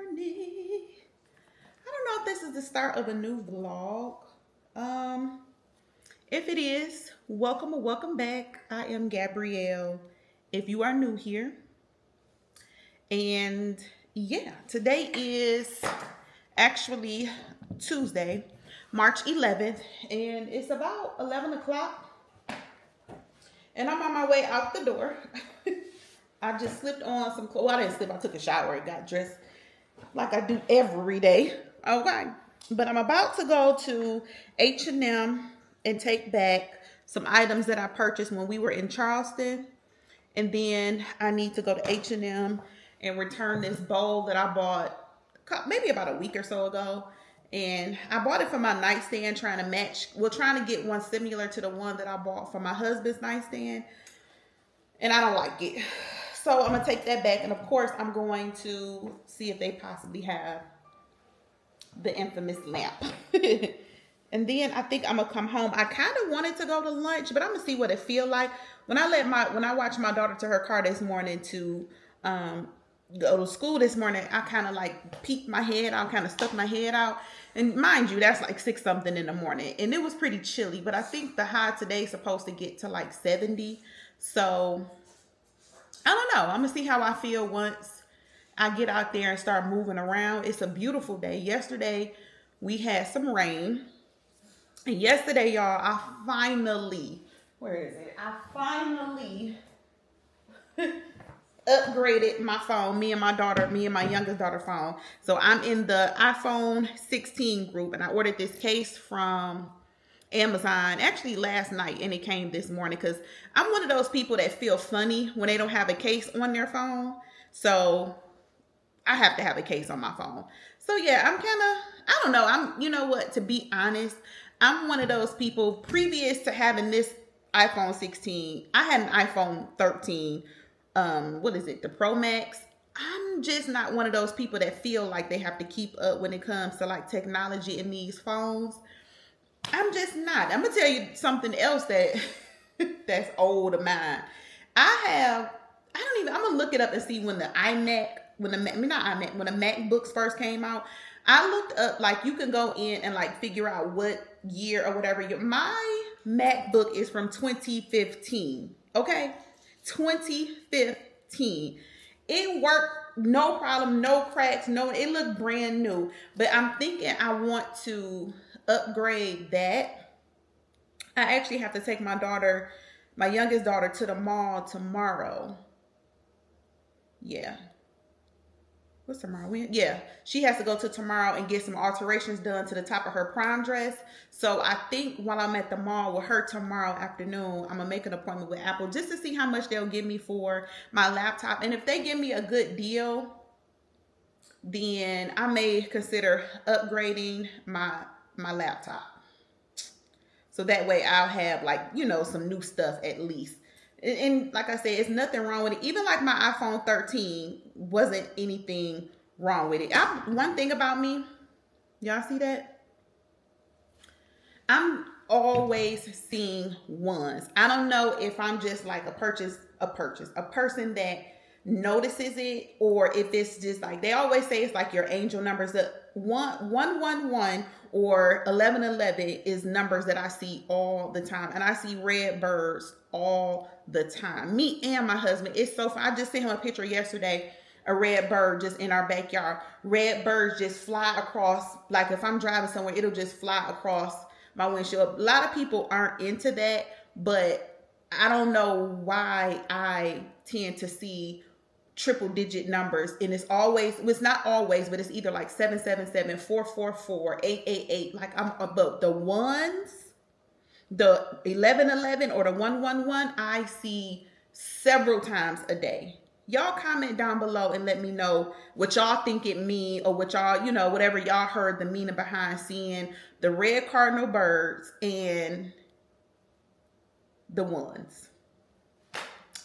morning. I don't know if this is the start of a new vlog. If it is, welcome or welcome back. I am Gabrielle. If you are new here. And yeah, today is actually Tuesday, March 11th, and it's about 11 o'clock. And I'm on my way out the door. I just slipped on some clothes. Well, I didn't slip. I took a shower and got dressed like I do every day. Okay. But I'm about to go to H&M and take back some items that I purchased when we were in Charleston. And then I need to go to H&M and return this bowl that I bought maybe about a week or so ago. And I bought it for my nightstand, trying to get one similar to the one that I bought for my husband's nightstand. And I don't like it. So I'm going to take that back. And of course, I'm going to see if they possibly have the infamous lamp. And then I think I'm going to come home. I kind of wanted to go to lunch, but I'm going to see what it feel like. When I watched my daughter to her car this morning to go to school this morning, I kind of like peeked my head out, kind of stuck my head out. And mind you, that's like 6 something in the morning. And it was pretty chilly, but I think the high today is supposed to get to like 70. So I don't know. I'm going to see how I feel once I get out there and start moving around. It's a beautiful day. Yesterday, we had some rain. And yesterday, y'all, I finally upgraded my phone, me and my youngest daughter phone. So I'm in the iPhone 16 group, and I ordered this case from Amazon actually last night, and it came this morning because I'm one of those people that feel funny when they don't have a case on their phone. So I have to have a case on my phone. So yeah, I don't know. You know what, to be honest, I'm one of those people previous to having this iPhone 16. I had an iPhone 13. The Pro Max. I'm just not one of those people that feel like they have to keep up when it comes to like technology in these phones. I'm just not. I'm gonna tell you something else that's old of mine. I'm gonna look it up and see when the MacBooks first came out. I looked up, like, you can go in and like figure out what year or whatever. My MacBook is from 2015. Okay. 2015. It worked, no problem, no cracks, it looked brand new. But I'm thinking I want to upgrade that. I actually have to take my youngest daughter, to the mall tomorrow. Yeah. What's tomorrow? Yeah, she has to go to tomorrow and get some alterations done to the top of her prom dress. So I think while I'm at the mall with her tomorrow afternoon, I'm going to make an appointment with Apple just to see how much they'll give me for my laptop. And if they give me a good deal, then I may consider upgrading my laptop. So that way I'll have some new stuff at least. And like I said, it's nothing wrong with it. Even like my iPhone 13 wasn't anything wrong with it. One thing about me, y'all see that? I'm always seeing ones. I don't know if I'm just like a person that notices it, or if it's just like, they always say it's like your angel numbers. The 111 or 1111 is numbers that I see all the time, and I see red birds all the time. Me and my husband, it's so fun. I just sent him a picture yesterday, a red bird just in our backyard. Red birds just fly across, like if I'm driving somewhere, it'll just fly across my windshield. A lot of people aren't into that, but I don't know why I tend to see triple digit numbers, and it's not always, but it's either like 777, 444, 888. Like I'm about the ones, the 1111 or the 111, I see several times a day. Y'all comment down below and let me know what y'all think it mean, or what y'all, whatever y'all heard the meaning behind seeing the red cardinal birds and the ones.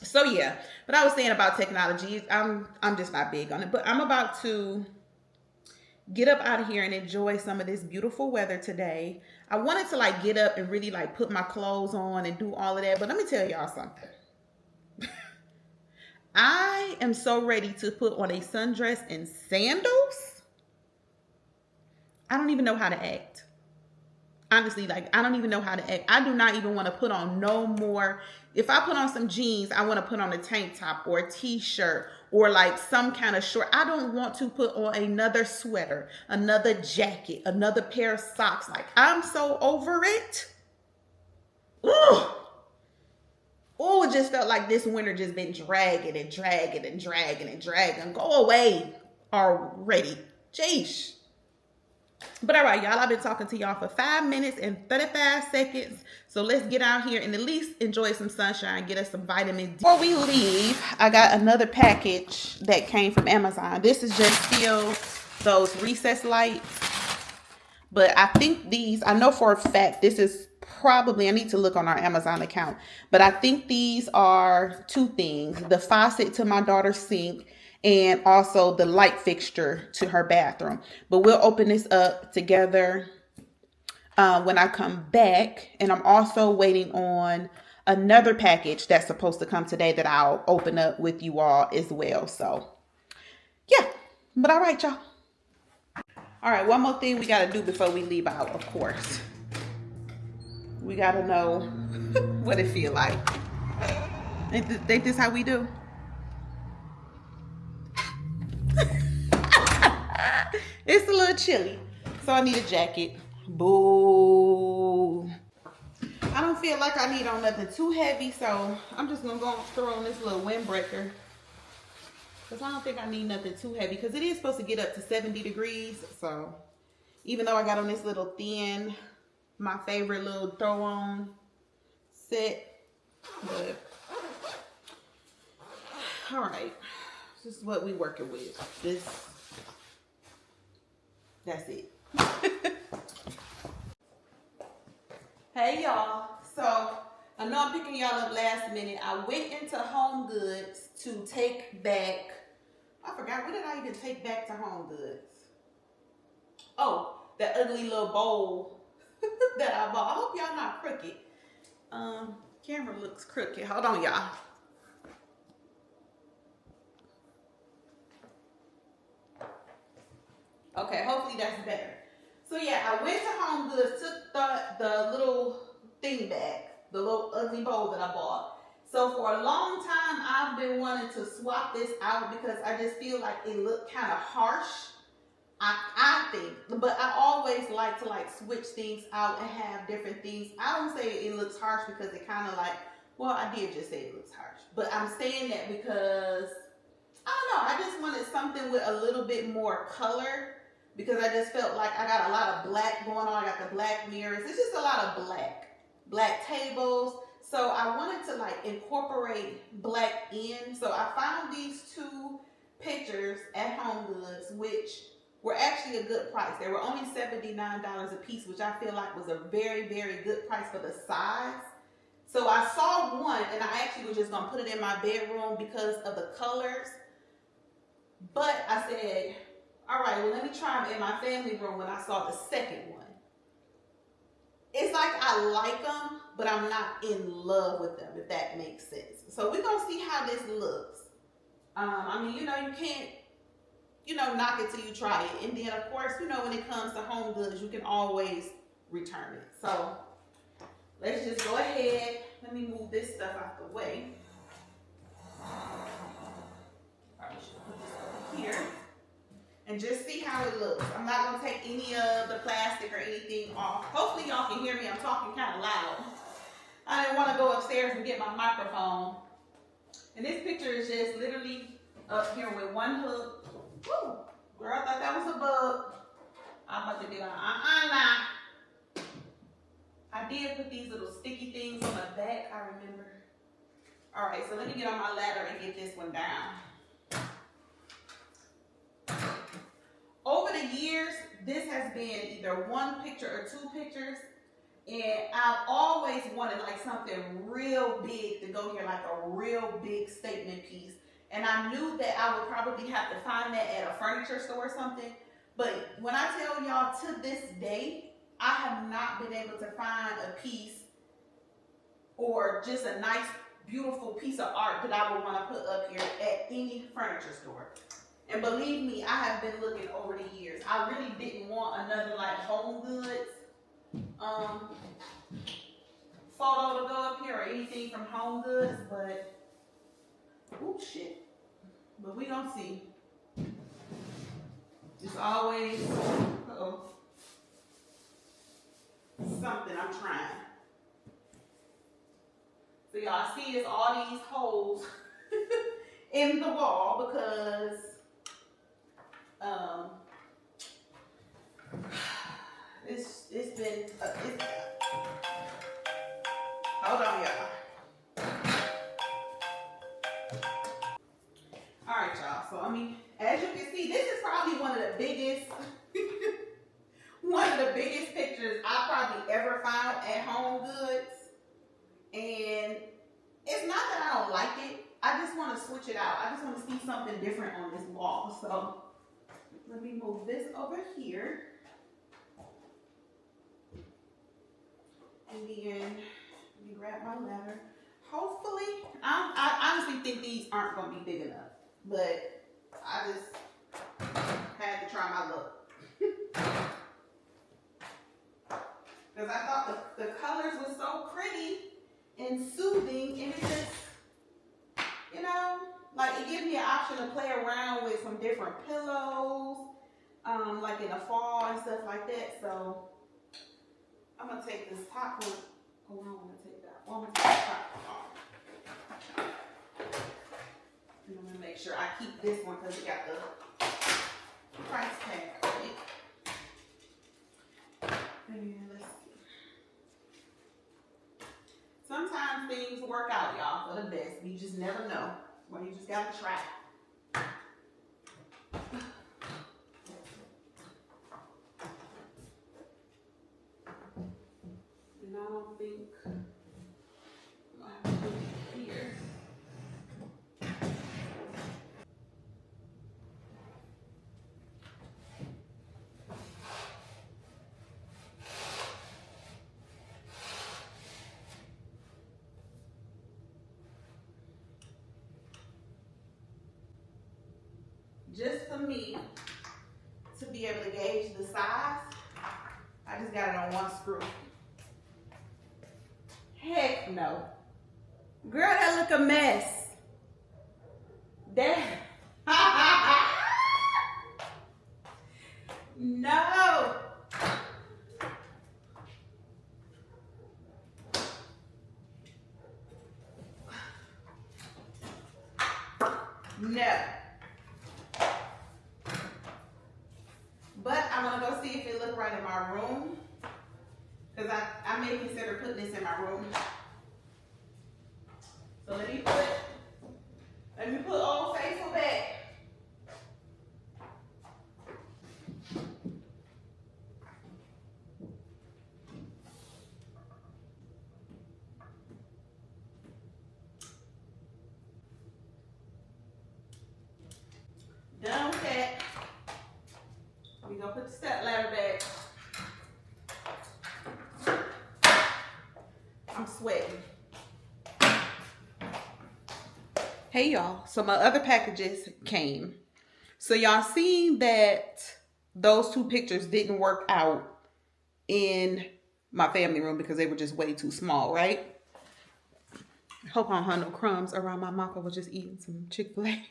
So yeah, but I was saying about technology, I'm just not big on it, but I'm about to get up out of here and enjoy some of this beautiful weather today. I wanted to get up and really put my clothes on and do all of that, but let me tell y'all something. I am so ready to put on a sundress and sandals I don't even know how to act. Honestly, like, I don't even know how to act. I do not even want to put on no more. If I put on some jeans, I want to put on a tank top or a t-shirt or like some kind of short. I don't want to put on another sweater, another jacket, another pair of socks. Like, I'm so over it. Ugh. Oh, it just felt like this winter just been dragging and dragging and dragging and dragging. Go away already. Jeez. But all right, y'all, I've been talking to y'all for 5 minutes and 35 seconds. So let's get out here and at least enjoy some sunshine, get us some vitamin D. Before we leave, I got another package that came from Amazon. This is just still those recess lights. But I think these, I know for a fact, this is probably, I need to look on our Amazon account. But I think these are two things. The faucet to my daughter's sink and also the light fixture to her bathroom. But we'll open this up together when I come back. And I'm also waiting on another package that's supposed to come today that I'll open up with you all as well. So, yeah. But all right, y'all. All right, one more thing we got to do before we leave out, of course. We got to know what it feel like. Ain't this how we do? It's a little chilly, so I need a jacket. Boo. I don't feel like I need on nothing too heavy, so I'm just going to go and throw on this little windbreaker. Because I don't think I need nothing too heavy. Because it is supposed to get up to 70 degrees. So, even though I got on this little thin, my favorite little throw-on set. But, alright. This is what we working with. That's it. Hey, y'all. So, I know I'm picking y'all up last minute. I went into HomeGoods to take back, I forgot, what did I even take back to HomeGoods? Oh, that ugly little bowl that I bought. I hope y'all not crooked. Camera looks crooked. Hold on, y'all. Okay, hopefully that's better. So yeah, I went to HomeGoods, took the little thing back, the little ugly bowl that I bought. So for a long time, I've been wanting to swap this out because I just feel like it looked kind of harsh. I think, but I always like to switch things out and have different things. I don't say it looks harsh because it kind of well, I did just say it looks harsh, but I'm saying that because, I don't know, I just wanted something with a little bit more color because I just felt like I got a lot of black going on. I got the black mirrors. It's just a lot of black tables. So I wanted to incorporate black in. So I found these two pictures at HomeGoods, which were actually a good price. They were only $79 a piece, which I feel like was a very, very good price for the size. So I saw one, and I actually was just going to put it in my bedroom because of the colors. But I said, all right, well, let me try them in my family room when I saw the second one. It's like I like them, but I'm not in love with them, if that makes sense. So we're going to see how this looks. I mean, you can't, knock it till you try it. And then, of course, when it comes to HomeGoods, you can always return it. So let's just go ahead. Let me move this stuff out the way. Probably should put this over here. And just see how it looks. I'm not going to take any of the plastic or anything off. Hopefully y'all can hear me. I'm talking kind of loud. I didn't want to go upstairs and get my microphone. And this picture is just literally up here with one hook. Woo! Girl, I thought that was a bug. I'm about to be like, nah. I did put these little sticky things on the back, I remember. All right, so let me get on my ladder and get this one down. Over the years, this has been either one picture or two pictures. And I've always wanted something real big to go here, like a real big statement piece. And I knew that I would probably have to find that at a furniture store or something. But when I tell y'all, to this day, I have not been able to find a piece or just a nice, beautiful piece of art that I would want to put up here at any furniture store. And believe me, I have been looking over the years. pictures. I really didn't want another like HomeGoods photo to go up here or anything from HomeGoods, but oh shit. But we gonna see. It's always something I'm trying. So y'all see it's all these holes in the wall because it's been hold on y'all. All right y'all, so I mean, as you can see, this is probably one of the biggest pictures I probably ever found at HomeGoods. And it's not that I don't like it, I just want to switch it out. I just want to see something different on this wall. So let me move this over here. And then let me grab my ladder. Hopefully, I honestly think these aren't going to be big enough, but I just had to try my luck. Because I thought the colors were so pretty and soothing, and it just, you know, like it gives me an option to play around with some different pillows, like in the fall and stuff like that. So I'm gonna take this top one. Oh, I don't want to take that. I'm gonna take the top one off. And I'm gonna make sure I keep this one because it got the price tag on it. And let's see. Sometimes things work out, y'all, for the best. You just never know. Well, you just gotta try. And I don't think I have to put it here. Just for me to be able to gauge the size, I just got it on one screw. Heck no. Girl, that look a mess. That no. No. But I want to go see if it look right in my room, because I may consider putting this in my room. So let me put Old Faithful back. Done with that. We're gonna put the step ladder back. I'm sweating. Hey y'all, so my other packages came. So y'all seen that those two pictures didn't work out in my family room because they were just way too small, right? Hope I don't have no crumbs around my mouth. I was just eating some Chick-fil-A.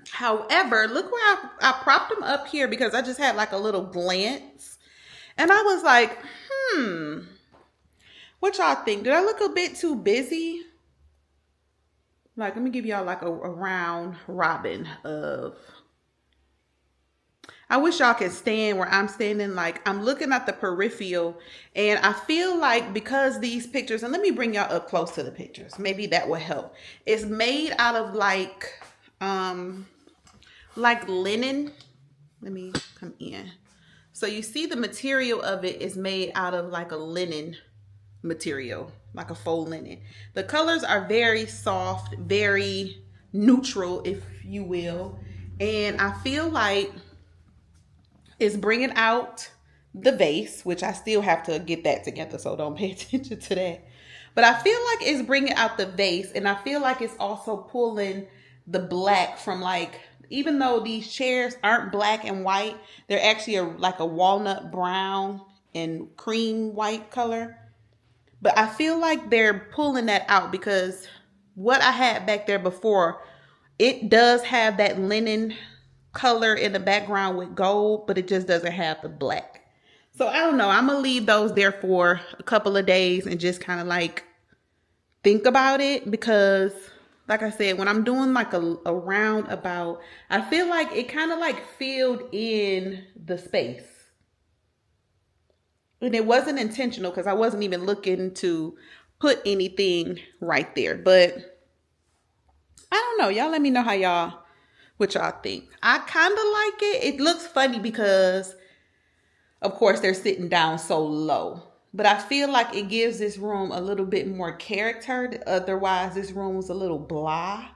However, look where I propped them up here because I just had like a little glance. And I was like, what y'all think? Did I look a bit too busy? Like, let me give y'all like a round robin of... I wish y'all could stand where I'm standing. Like, I'm looking at the peripheral, and I feel like because these pictures, and let me bring y'all up close to the pictures. Maybe that will help. It's made out of like linen. Let me come in. So you see the material of it is made out of like a linen material, like a faux linen. The colors are very soft, very neutral, if you will. And I feel like it's bringing out the vase, which I still have to get that together, so don't pay attention to that. But I feel like it's bringing out the vase, and I feel like it's also pulling the black from like even though these chairs aren't black and white, they're actually like a walnut brown and cream white color. But I feel like they're pulling that out because what I had back there before, it does have that linen color in the background with gold, but it just doesn't have the black. So I don't know. I'm going to leave those there for a couple of days and just kind of like think about it, because like I said, when I'm doing like a roundabout, I feel like it kind of like filled in the space. And it wasn't intentional because I wasn't even looking to put anything right there. But I don't know. Y'all let me know what y'all think. I kind of like it. It looks funny because, of course, they're sitting down so low. But I feel like it gives this room a little bit more character. Otherwise, this room was a little blah.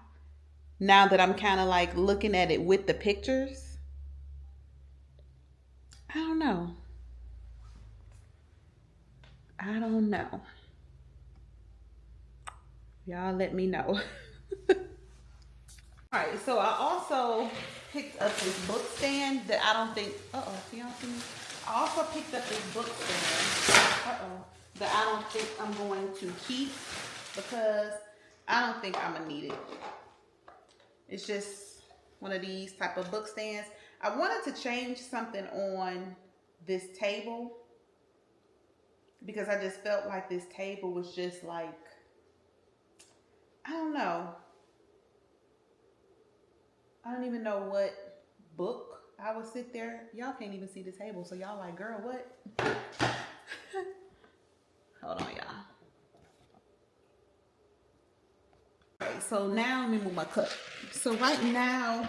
Now that I'm kind of like looking at it with the pictures. I don't know. Y'all let me know. All right, so I also picked up this book stand that I don't think, y'all see me? I also picked up this book stand, that I don't think I'm going to keep because I don't think I'm gonna need it. It's just one of these type of book stands. I wanted to change something on this table because I just felt like this table was just like, I don't know. I don't even know what book I would sit there. Y'all can't even see the table, so y'all like, girl, what? Hold on, y'all. Okay, so now let me move my cup. So right now,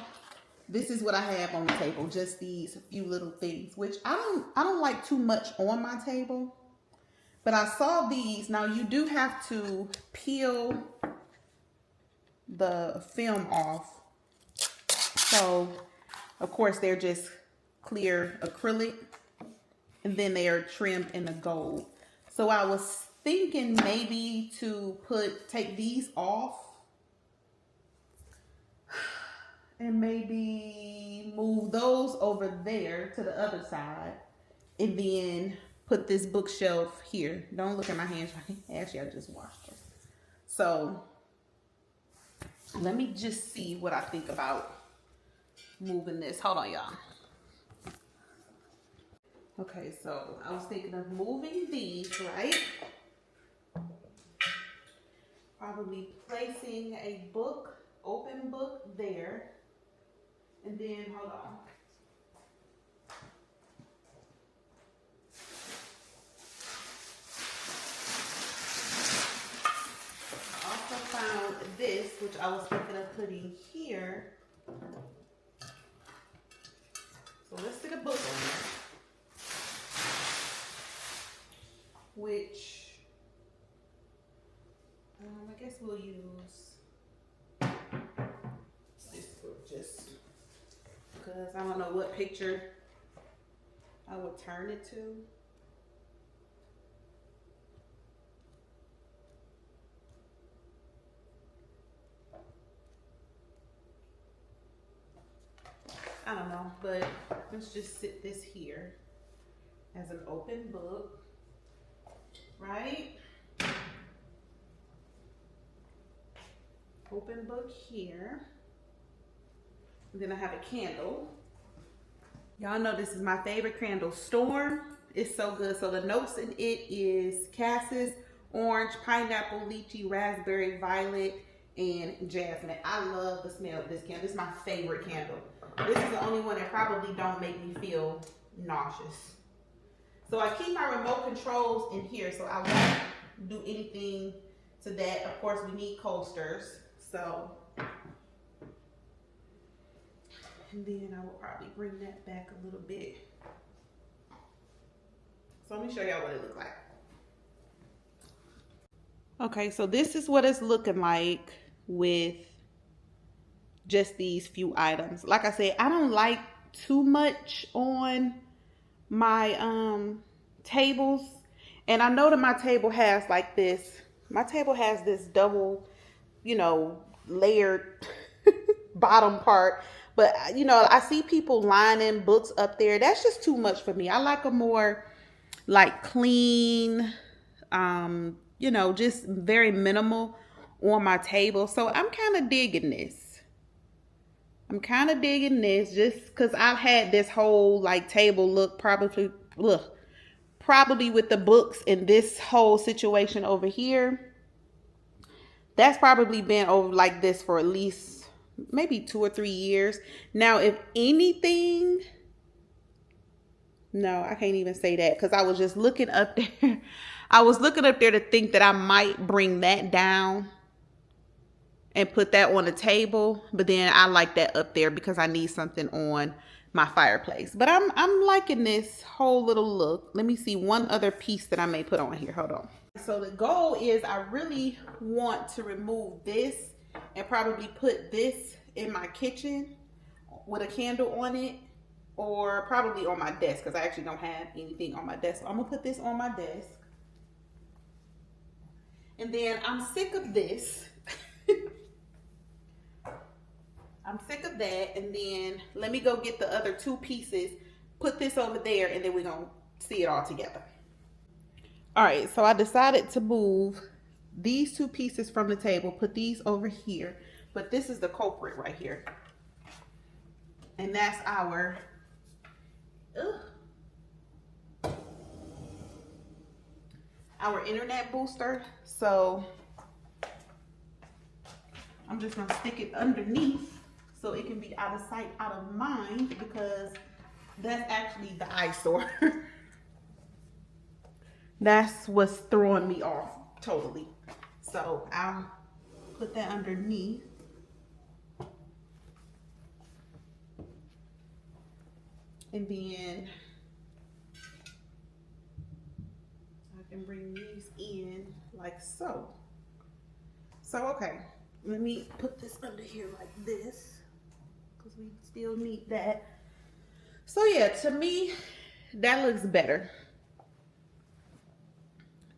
this is what I have on the table. Just these few little things, which I don't like too much on my table. But I saw these. Now you do have to peel the film off. So, of course, they're just clear acrylic, and then they are trimmed in the gold. So I was thinking maybe to take these off and maybe move those over there to the other side, and then put this bookshelf here. Don't look at my hands. Actually, I just washed them. So let me just see what I think about moving this. Hold on, y'all. Okay, so I was thinking of moving these, right? Probably placing a open book there. And then, hold on. I also found this, which I was thinking of putting here. So let's stick a book on there. Which, I guess we'll use this book just because I don't know what picture I would turn it to. I don't know, but let's just sit this here as an open book, right? Open book here. And then I have a candle. Y'all know this is my favorite candle, Storm. It's so good. So the notes in it is cassis, orange, pineapple, lychee, raspberry, violet, and jasmine. I love the smell of this candle. This is my favorite candle. This is the only one that probably don't make me feel nauseous. So I keep my remote controls in here, so I won't do anything to that. Of course, we need coasters. So, and then I will probably bring that back a little bit. So let me show y'all what it looks like. Okay, so this is what it's looking like with just these few items. Like I said, I don't like too much on my tables, and I know that my table has like this. My table has this double, layered bottom part, But you know, I see people lining books up there. That's just too much for me. I like a more like clean, you know, just very minimal on my table. So I'm kind of digging this. I'm kind of digging this just because I've had this whole like table look probably with the books and this whole situation over here. That's probably been over like this for at least maybe 2 or 3 years. Now, if anything, no, I can't even say that because I was just looking up there. I was looking up there to think that I might bring that down and put that on the table, but then I like that up there because I need something on my fireplace. But I'm liking this whole little look. Let me see one other piece that I may put on here. Hold on. So the goal is I really want to remove this and probably put this in my kitchen with a candle on it, or probably on my desk because I actually don't have anything on my desk. So I'm gonna put this on my desk. And then I'm sick of this. I'm sick of that. And then let me go get the other 2 pieces, put this over there, and then we're going to see it all together. All right, so I decided to move these 2 pieces from the table, put these over here, but this is the culprit right here. And that's our internet booster. So I'm just going to stick it underneath so it can be out of sight, out of mind, because that's actually the eyesore. That's what's throwing me off totally. So I'll put that underneath. And then I can bring these in like so. So, okay, let me put this under here like this, because we still need that. So yeah, to me, that looks better.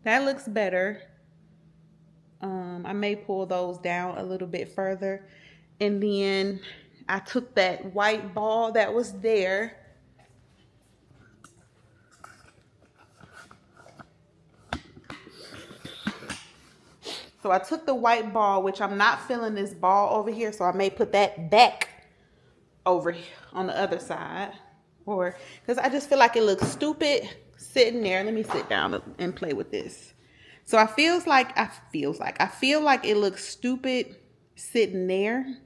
That looks better. I may pull those down a little bit further. And then I took that white ball that was there. So I took the white ball, which I'm not feeling this ball over here, so I may put that back over here on the other side. Or, because I just feel like it looks stupid sitting there. Let me sit down and play with this. So I feel like it looks stupid sitting there.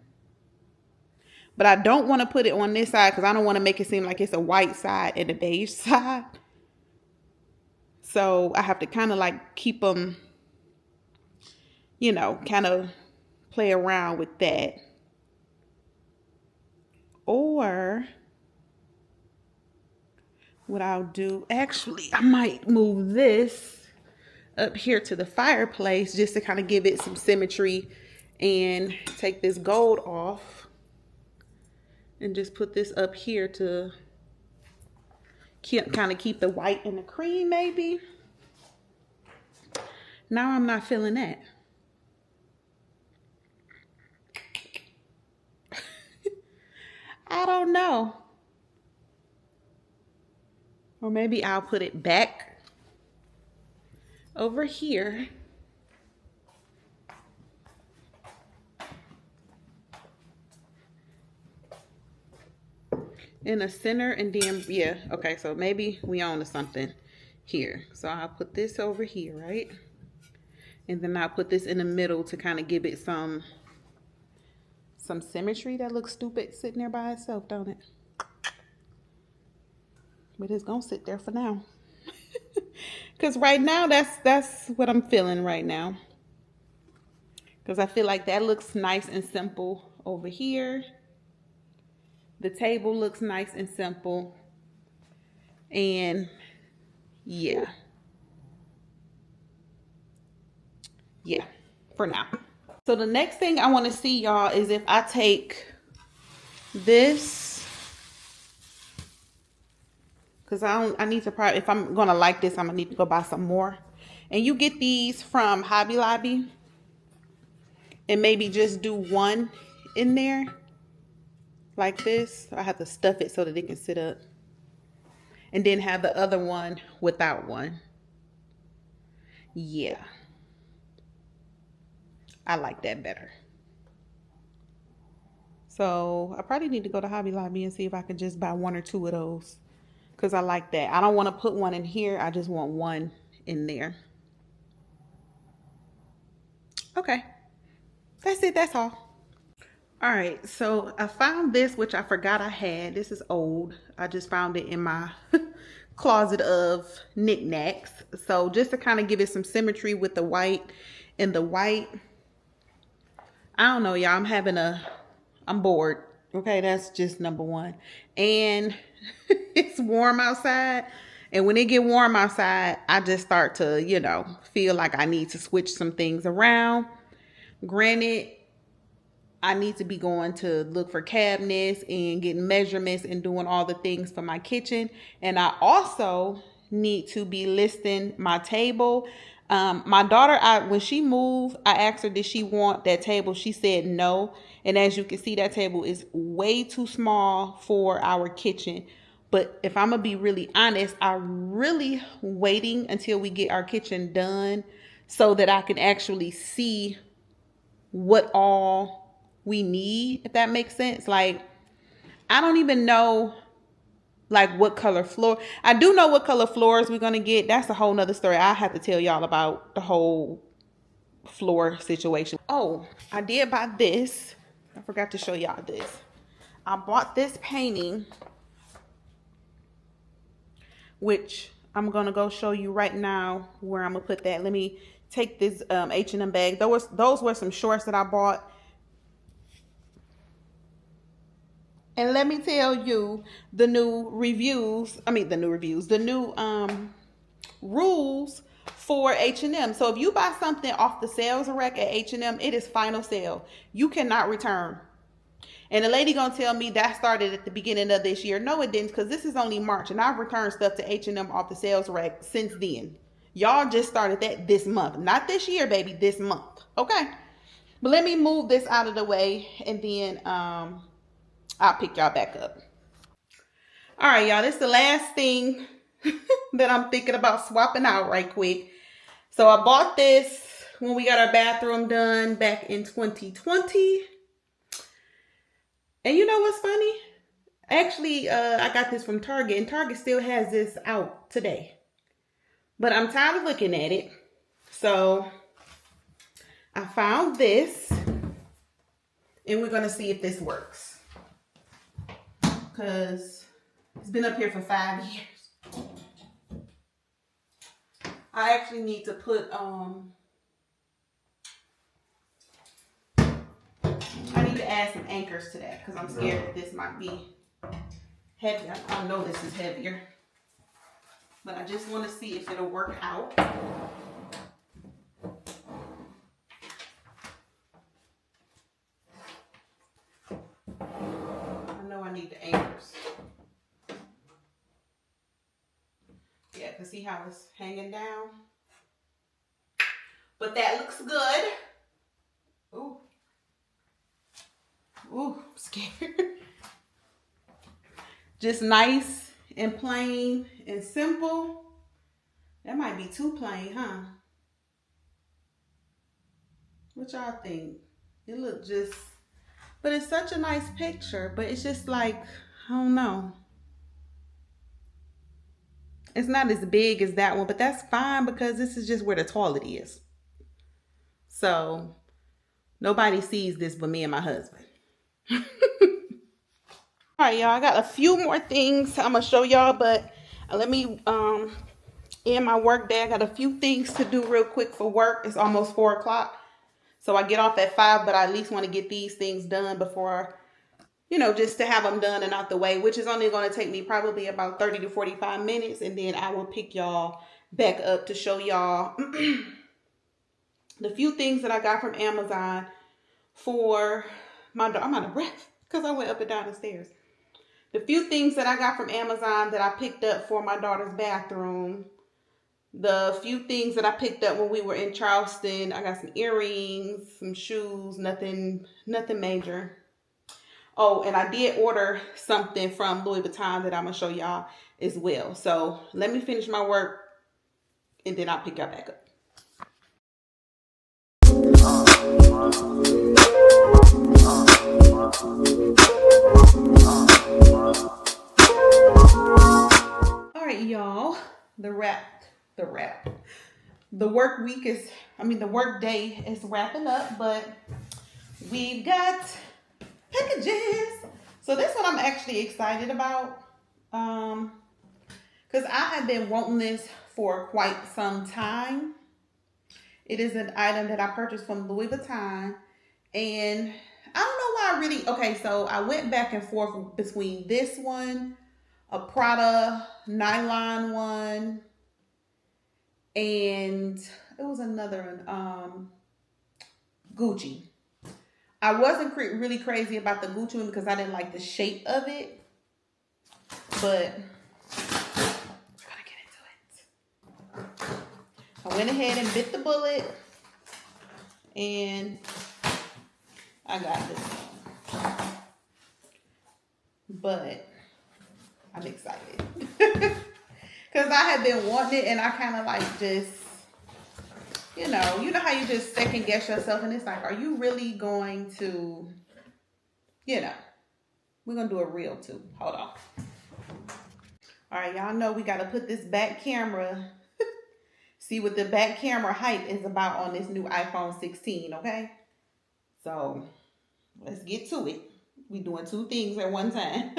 But I don't want to put it on this side because I don't want to make it seem like it's a white side and a beige side. So I have to kind of like keep them, you know, kind of play around with that. Or what I'll do, actually, I might move this up here to the fireplace just to kind of give it some symmetry, and take this gold off and just put this up here to kind of keep the white and the cream maybe. Now I'm not feeling that. I don't know. Or maybe I'll put it back over here. In the center, and then, yeah, okay, so maybe we on to something here. So I'll put this over here, right? And then I'll put this in the middle to kind of give it some symmetry. That looks stupid sitting there by itself, don't it? But it's gonna sit there for now. Because right now, that's what I'm feeling right now. Because I feel like that looks nice and simple over here. The table looks nice and simple. And yeah. Yeah, for now. So the next thing I want to see, y'all, is if I take this. Because I need to probably, if I'm going to like this, I'm going to need to go buy some more. And you get these from Hobby Lobby. And maybe just do one in there. like this. I have to stuff it so that it can sit up. And then have the other one without one. Yeah. I like that better. So I probably need to go to Hobby Lobby and see if I can just buy 1 or 2 of those. Because I like that. I don't want to put one in here. I just want one in there. Okay. That's it. That's all. All right. So I found this, which I forgot I had. This is old. I just found it in my closet of knickknacks. So just to kind of give it some symmetry with the white and the white. I don't know, y'all. I'm bored. Okay, that's just number one. And it's warm outside. And when it get warm outside, I just start to, feel like I need to switch some things around. Granted, I need to be going to look for cabinets and getting measurements and doing all the things for my kitchen. And I also need to be listing my table. My daughter, when she moved, I asked her, did she want that table? She said no. And as you can see, that table is way too small for our kitchen. But if I'm going to be really honest, I'm really waiting until we get our kitchen done so that I can actually see what all we need, if that makes sense. Like, I don't even know what color floor. I do know what color floors we're gonna get. That's a whole nother story. I have to tell y'all about the whole floor situation. Oh, I did buy this. I forgot to show y'all this. I bought this painting, which I'm gonna go show you right now where I'm gonna put that. Let me take this H&M bag. Those were some shorts that I bought. And let me tell you the new rules for H&M. So if you buy something off the sales rack at H&M, it is final sale. You cannot return. And the lady gonna tell me that started at the beginning of this year. No, it didn't, because this is only March, and I've returned stuff to H&M off the sales rack since then. Y'all just started that this month. Not this year, baby, this month. Okay. But let me move this out of the way, and then I'll pick y'all back up. All right, y'all. This is the last thing that I'm thinking about swapping out right quick. So I bought this when we got our bathroom done back in 2020. And you know what's funny? Actually, I got this from Target, and Target still has this out today. But I'm tired of looking at it. So I found this, and we're going to see if this works. Because it's been up here for 5 years. I actually need to put, I need to add some anchors to that because I'm scared that this might be heavy. I know this is heavier. But I just want to see if it'll work out. I know I need the anchors. Yeah, can see how it's hanging down. But that looks good. Ooh. Ooh, I'm scared. Just nice and plain and simple. That might be too plain, huh? What y'all think? It look just, but it's such a nice picture, but it's just like, I don't know. It's not as big as that one, but that's fine because this is just where the toilet is. So nobody sees this but me and my husband. All right, y'all, I got a few more things I'm gonna show y'all, but let me end my work day. I got a few things to do real quick for work. It's almost 4 o'clock, so I get off at 5, but I at least want to get these things done before, just to have them done and out the way, which is only going to take me probably about 30 to 45 minutes, and then I will pick y'all back up to show y'all the few things that I got from Amazon for my daughter. I'm out of breath because I went up and down the stairs. The few things that I got from Amazon that I picked up for my daughter's bathroom. The few things that I picked up when we were in Charleston. I got some earrings, some shoes, nothing major. Oh, and I did order something from Louis Vuitton that I'm going to show y'all as well. So let me finish my work and then I'll pick y'all back up. All right, y'all. The work week is, the work day is wrapping up, but we've got packages. So this one I'm actually excited about. Because I have been wanting this for quite some time. It is an item that I purchased from Louis Vuitton. And I don't know why okay, so I went back and forth between this one, a Prada nylon one, and it was another one, Gucci. I wasn't really crazy about the Gucci one because I didn't like the shape of it. But we're gonna get into it. I went ahead and bit the bullet. And I got this one. But I'm excited. Because I had been wanting it and I kind of like just, you know how you just second guess yourself and it's like, are you really going to, we're going to do a reel too. Hold on. All right, y'all know we got to put this back camera, see what the back camera height is about on this new iPhone 16, okay? So let's get to it. We doing two things at one time.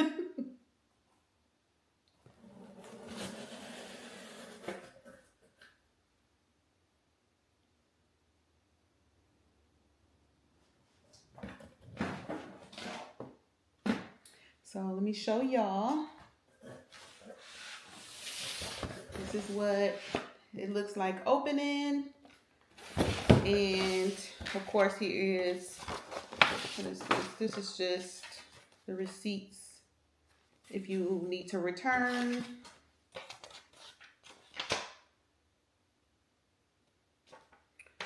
So let me show y'all. This is what it looks like opening. And of course here is, what is this? This is just the receipts if you need to return.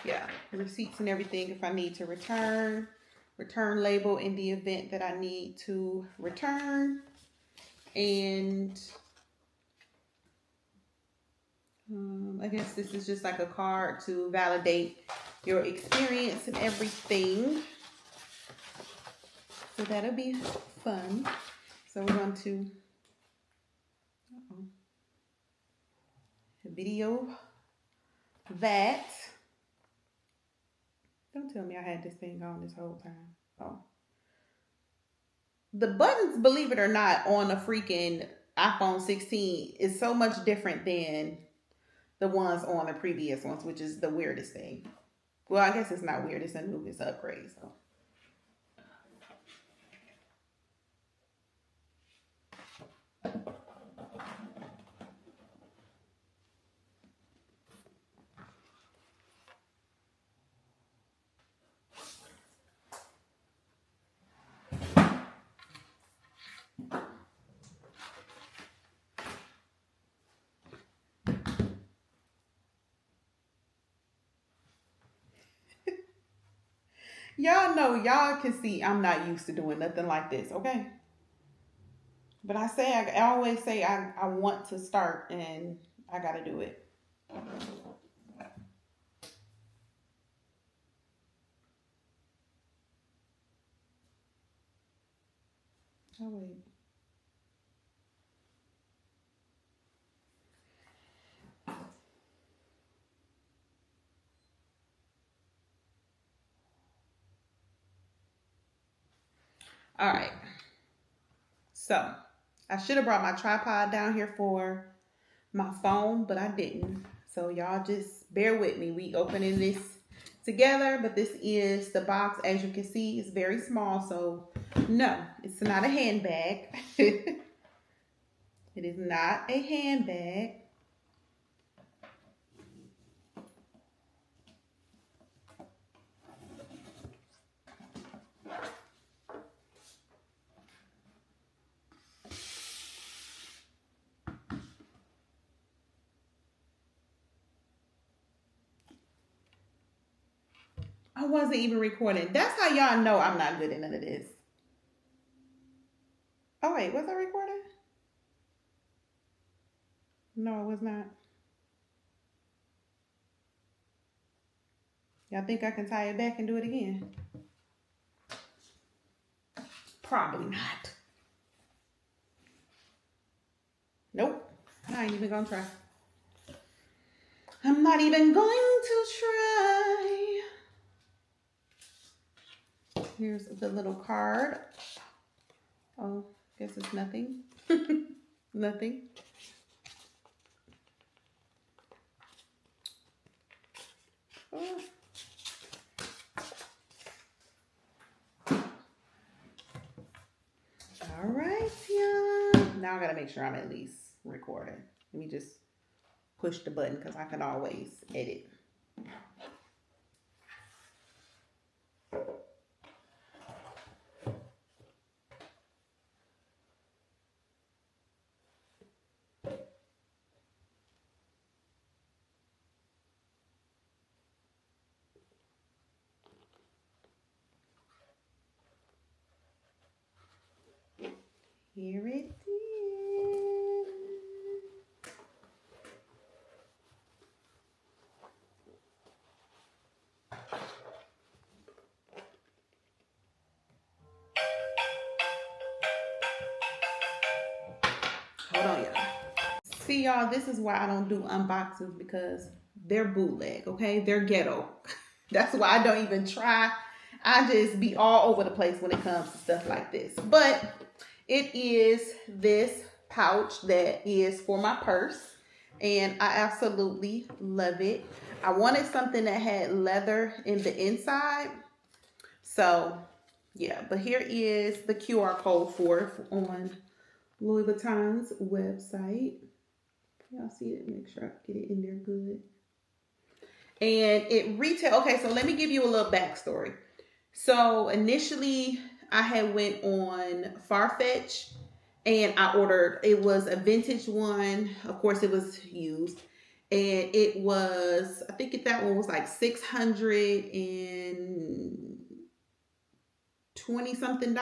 Yeah, the receipts and everything if I need to return. Return label in the event that I need to return. And I guess this is just like a card to validate your experience and everything. So that'll be fun. So we're going to video that. Don't tell me I had this thing on this whole time. Oh. The buttons, believe it or not, on a freaking iPhone 16 is so much different than the ones on the previous ones, which is the weirdest thing. Well, I guess it's not weird. It's it's an upgrade. So. Y'all know, y'all can see I'm not used to doing nothing like this, okay? But I always say I want to start and I gotta do it. Oh, wait. All right. So I should have brought my tripod down here for my phone, but I didn't. So y'all just bear with me. We opening this together, but this is the box. As you can see, it's very small. So no, it's not a handbag. It is not a handbag. I wasn't even recording. That's how y'all know I'm not good at none of this. Wait, was I recording? No, it was not. Y'all think I can tie it back and do it again? Probably not. Nope. I ain't even gonna try. I'm not even going to try. Here's the little card. Oh, guess it's nothing. Nothing. Oh. All right, yeah. Now I gotta make sure I'm at least recording. Let me just push the button because I can always edit. Here it is. Hold on, y'all. See, y'all, this is why I don't do unboxings, because they're bootleg, okay? They're ghetto. That's why I don't even try. I just be all over the place when it comes to stuff like this. But it is this pouch that is for my purse, and I absolutely love it. I wanted something that had leather in the inside. So, yeah, but here is the QR code for it on Louis Vuitton's website. Y'all see it? Make sure I get it in there good. And it retail. Okay, so let me give you a little backstory. So initially, I had went on Farfetch and I ordered. It was a vintage one. Of course, it was used, and it was. I think that one was like $620 something.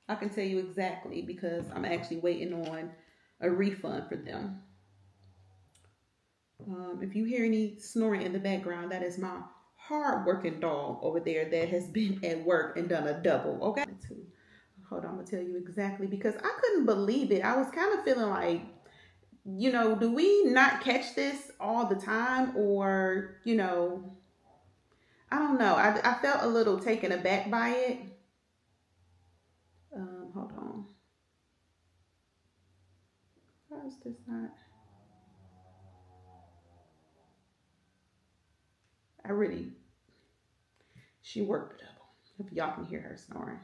I can tell you exactly because I'm actually waiting on a refund for them. If you hear any snoring in the background, that is my hard-working dog over there that has been at work and done a double. Okay. Hold on, I'm gonna tell you exactly because I couldn't believe it. I was kind of feeling like, you know, do we not catch this all the time, or you know, I don't know. I felt a little taken aback by it. Hold on. How is this not? She worked it up. If y'all can hear her snoring.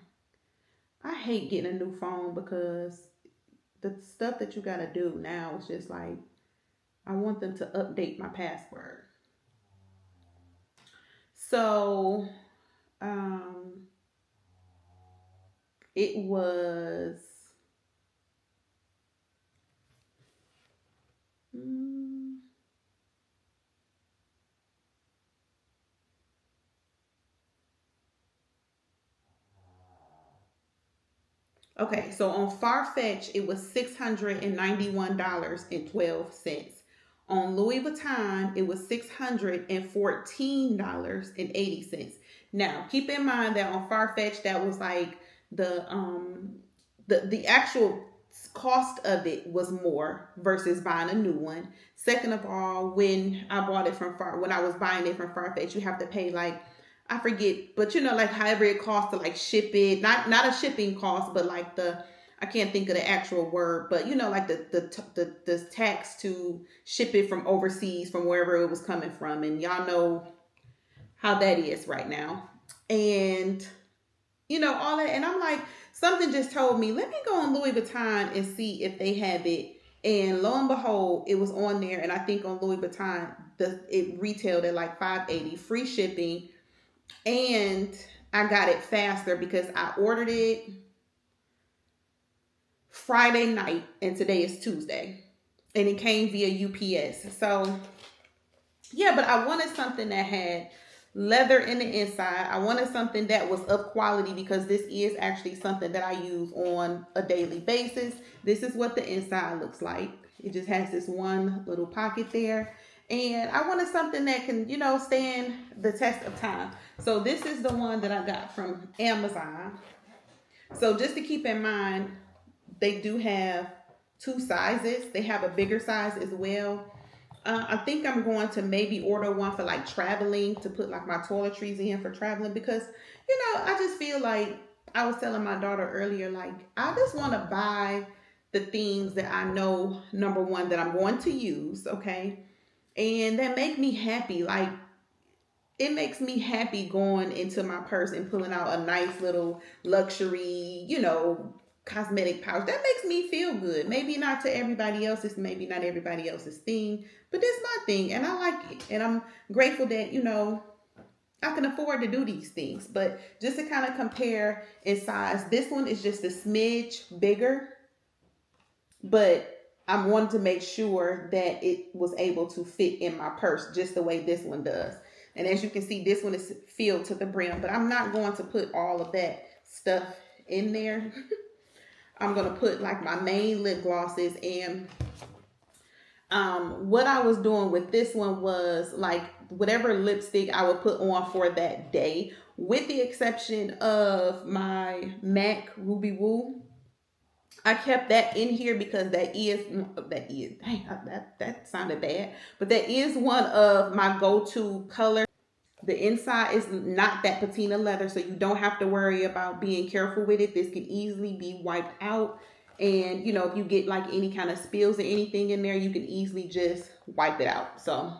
I hate getting a new phone because the stuff that you gotta do now is just like, I want them to update my password. So, it was, okay, so on Farfetch, it was $691.12. On Louis Vuitton, it was $614.80. Now, keep in mind that on Farfetch, that was like the actual cost of it was more versus buying a new one. Second of all, when I bought it when I was buying it from Farfetch, you have to pay like, I forget, but you know, like however it costs to like ship it, not a shipping cost, but like I can't think of the actual word, but you know, like the tax to ship it from overseas, from wherever it was coming from, and y'all know how that is right now, and you know all that, and I'm like, something just told me, let me go on Louis Vuitton and see if they have it, and lo and behold, it was on there, and I think on Louis Vuitton, it retailed at like $580, free shipping. And I got it faster because I ordered it Friday night and today is Tuesday. And it came via UPS. So, yeah, but I wanted something that had leather in the inside. I wanted something that was of quality because this is actually something that I use on a daily basis. This is what the inside looks like. It just has this one little pocket there. And I wanted something that can, you know, stand the test of time. So this is the one that I got from Amazon. So just to keep in mind, they do have two sizes. They have a bigger size as well. I think I'm going to maybe order one for like traveling, to put like my toiletries in for traveling, because, you know, I just feel like, I was telling my daughter earlier, like, I just want to buy the things that I know, number one, that I'm going to use, okay? And that make me happy. Like, it makes me happy going into my purse and pulling out a nice little luxury, you know, cosmetic pouch. That makes me feel good. Maybe not to everybody else's, maybe not everybody else's thing, but it's my thing and I like it. And I'm grateful that, you know, I can afford to do these things. But just to kind of compare in size, this one is just a smidge bigger, but I wanted to make sure that it was able to fit in my purse just the way this one does. And as you can see, this one is filled to the brim, but I'm not going to put all of that stuff in there. I'm going to put like my main lip glosses, and what I was doing with this one was like whatever lipstick I would put on for that day, with the exception of my MAC Ruby Woo. I kept that in here because that sounded bad, but that is one of my go-to colors. The inside is not that patina leather, so you don't have to worry about being careful with it. This can easily be wiped out. And, you know, if you get like any kind of spills or anything in there, you can easily just wipe it out. So,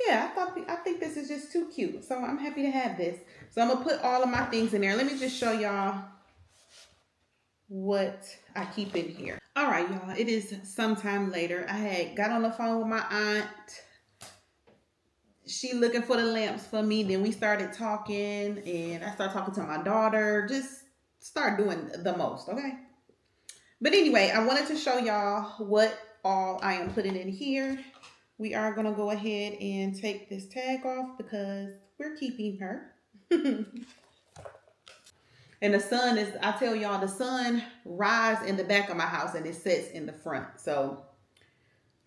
yeah, I think this is just too cute. So I'm happy to have this. So I'm going to put all of my things in there. Let me just show y'all what I keep in here. All right, y'all. It is sometime later. I had got on the phone with my aunt. She looking for the lamps for me. Then we started talking, and I started talking to my daughter. Just start doing the most, okay? But anyway, I wanted to show y'all what all I am putting in here. We are going to go ahead and take this tag off because we're keeping her. And the sun is, I tell y'all, the sun rises in the back of my house and it sets in the front. So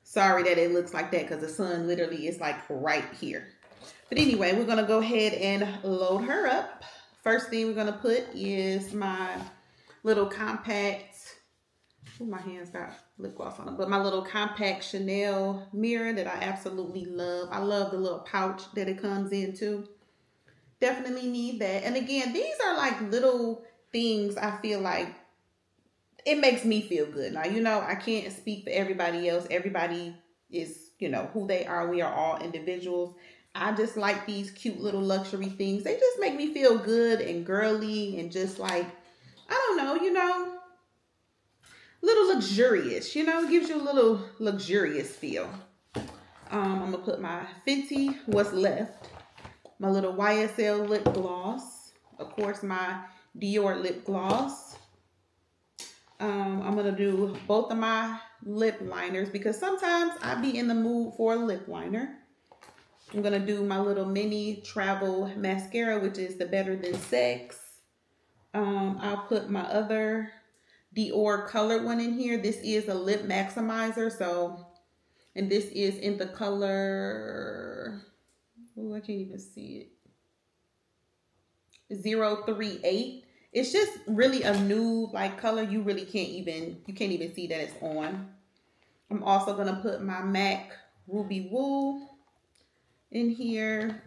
sorry that it looks like that, because the sun literally is like right here. But anyway, we're going to go ahead and load her up. First thing we're going to put is my little compact, my hands got lip gloss on them, but my little compact Chanel mirror that I absolutely love. I love the little pouch that it comes into. Definitely need that. And again, these are like little things I feel like it makes me feel good. Now, you know, I can't speak for everybody else. Everybody is, you know, who they are. We are all individuals. I just like these cute little luxury things. They just make me feel good and girly and just like, I don't know, you know, little luxurious, you know, gives you a little luxurious feel. I'm going to put my Fenty What's Left, my little YSL lip gloss, of course, my Dior lip gloss. I'm going to do both of my lip liners because sometimes I be in the mood for a lip liner. I'm going to do my little mini travel mascara, which is the Better Than Sex. I'll put my other Dior colored one in here. This is a lip maximizer. So, and this is in the color, oh, I can't even see it, 038. It's just really a nude like color. You really can't even see that it's on. I'm also going to put my MAC Ruby Woo in here.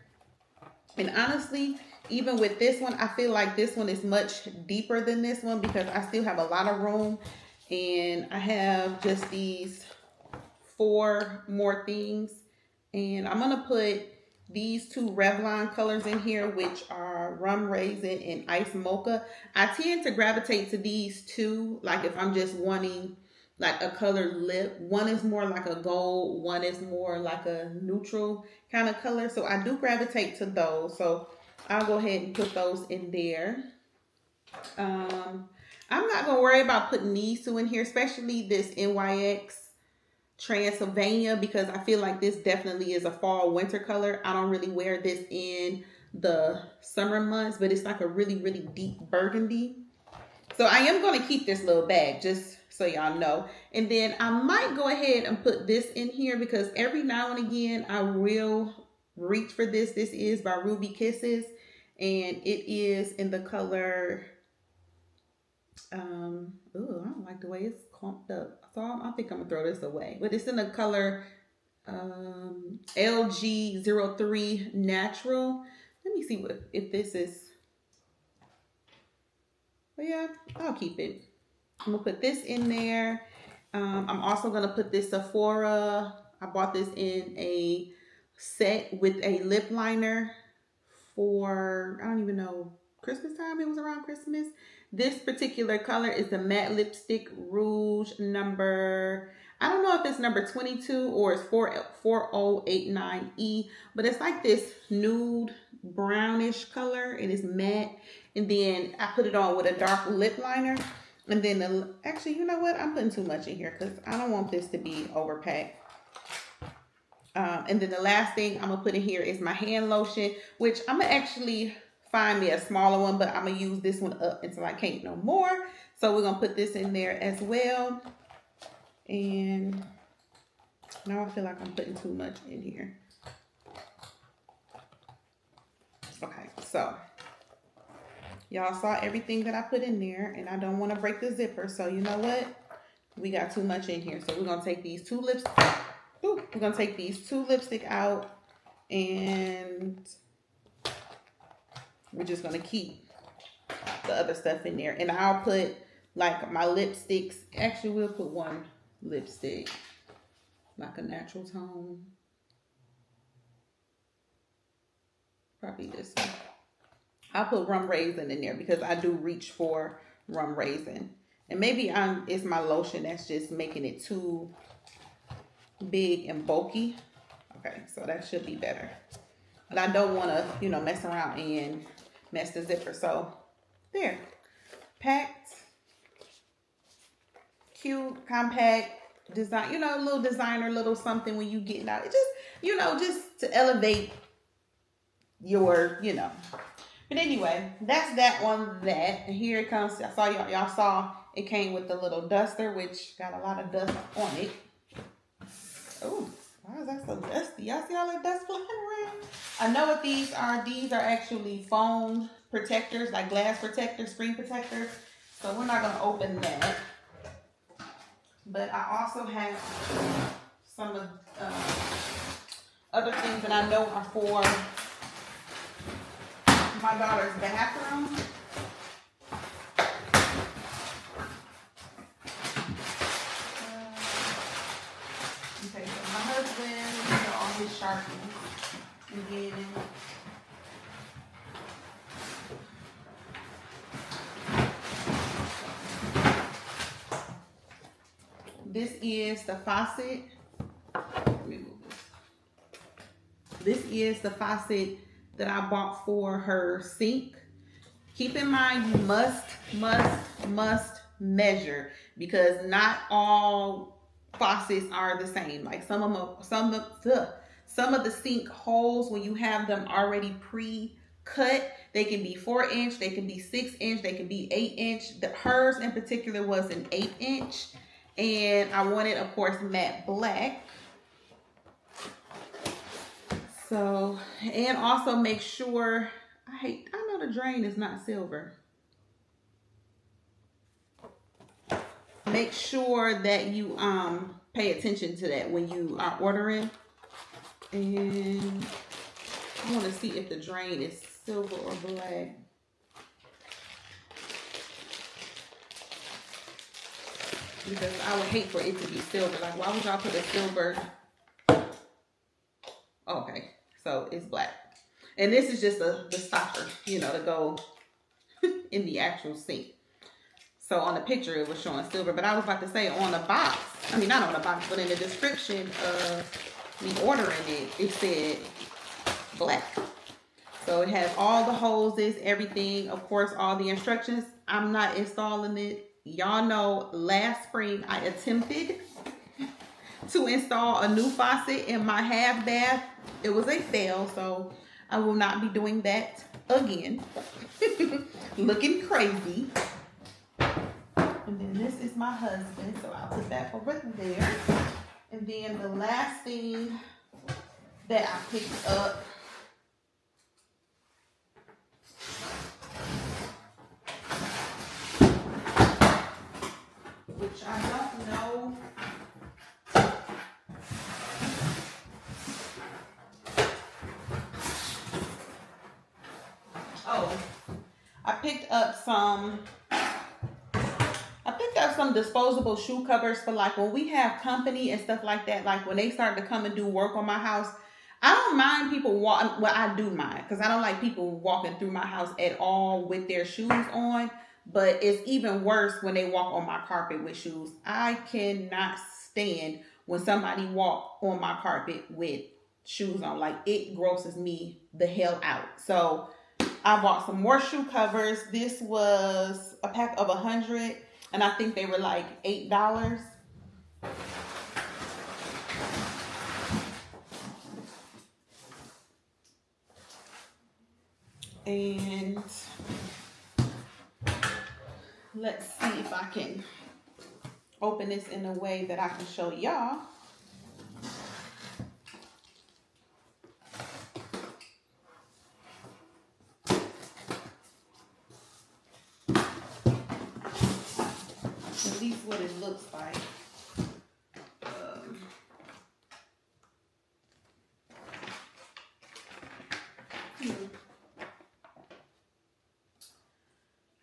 And honestly, even with this one, I feel like this one is much deeper than this one because I still have a lot of room. And I have just these 4 more things. And I'm going to put these 2 Revlon colors in here, which are Rum Raisin and Ice Mocha. I tend to gravitate to these 2. Like if I'm just wanting like a colored lip. One is more like a gold. One is more like a neutral kind of color. So I do gravitate to those. So I'll go ahead and put those in there. I'm not going to worry about putting these 2 in here, especially this NYX Transylvania, because I feel like this definitely is a fall winter color. I don't really wear this in the summer months, but it's like a really, really deep burgundy. So I am going to keep this little bag, just so y'all know. And then I might go ahead and put this in here, because every now and again I will reach for this. This is by Ruby Kisses, and it is in the color, I don't like the way it's clumped up. So I think I'm gonna throw this away. But it's in the color LG03 Natural. Let me see if this is. But yeah, I'll keep it. I'm gonna put this in there. I'm also gonna put this Sephora. I bought this in a set with a lip liner for, I don't even know, Christmas time. It was around Christmas. This particular color is the matte lipstick rouge number, I don't know if it's number 22 or it's 4089E, but it's like this nude brownish color. It is matte. And then I put it on with a dark lip liner. And then, actually, you know what? I'm putting too much in here because I don't want this to be overpacked. And then the last thing I'm going to put in here is my hand lotion, which I'm going to actually find me a smaller one, but I'm going to use this one up until I can't no more. So we're going to put this in there as well. And now I feel like I'm putting too much in here. Okay, so y'all saw everything that I put in there, and I don't want to break the zipper. So you know what? We got too much in here. So we're going to take these two lipsticks out, and we're just going to keep the other stuff in there. And I'll put like my lipsticks. Actually, we'll put one lipstick, like a natural tone. Probably this one. I'll put rum raisin in there because I do reach for rum raisin. And maybe it's my lotion that's just making it too big and bulky. Okay, so that should be better. But I don't want to, mess around and mess the zipper. So there, packed, cute, compact, design, a little designer, little something when you get out. It just, just to elevate your, But anyway, that's that on that. And here it comes. I saw y'all saw it came with the little duster, which got a lot of dust on it. Oh, why is that so dusty? Y'all see all that dust flying around? I know what these are. These are actually foam protectors, like glass protectors, screen protectors. So we're not going to open that. But I also have some of other things that I know are for my daughter's bathroom. Okay, so my husband, all his Sharpies. Again. This is the faucet. Let me move this. This is the faucet that I bought for her sink. Keep in mind, you must measure, because not all faucets are the same. Like some of the sink holes, when you have them already pre-cut, they can be 4-inch, they can be 6-inch, they can be 8-inch. Hers in particular was an 8-inch, and I wanted, of course, matte black. So, and also make sure, I know the drain is not silver. Make sure that you pay attention to that when you are ordering. And I want to see if the drain is silver or black. Because I would hate for it to be silver. Like, why would y'all put a silver? Okay, so it's black. And this is just the stopper, to go in the actual sink. So on the picture, it was showing silver. But I was about to say on the box, I mean, not on the box, but in the description of me ordering it, it said black. So it has all the hoses, everything. Of course, all the instructions. I'm not installing it. Y'all know last spring I attempted to install a new faucet in my half bath. It was a fail, so I will not be doing that again. Looking crazy. And then this is my husband, so I'll put that over there. And then the last thing that I picked up, which I don't know. Oh, I picked up some disposable shoe covers for like when we have company and stuff like that. Like when they start to come and do work on my house, I don't mind people walking. Well, I do mind because I don't like people walking through my house at all with their shoes on. But it's even worse when they walk on my carpet with shoes. I cannot stand when somebody walk on my carpet with shoes on. Like it grosses me the hell out. So I bought some more shoe covers. This was a pack of 100, and I think they were like $8. And let's see if I can open this in a way that I can show y'all. At least what it looks like.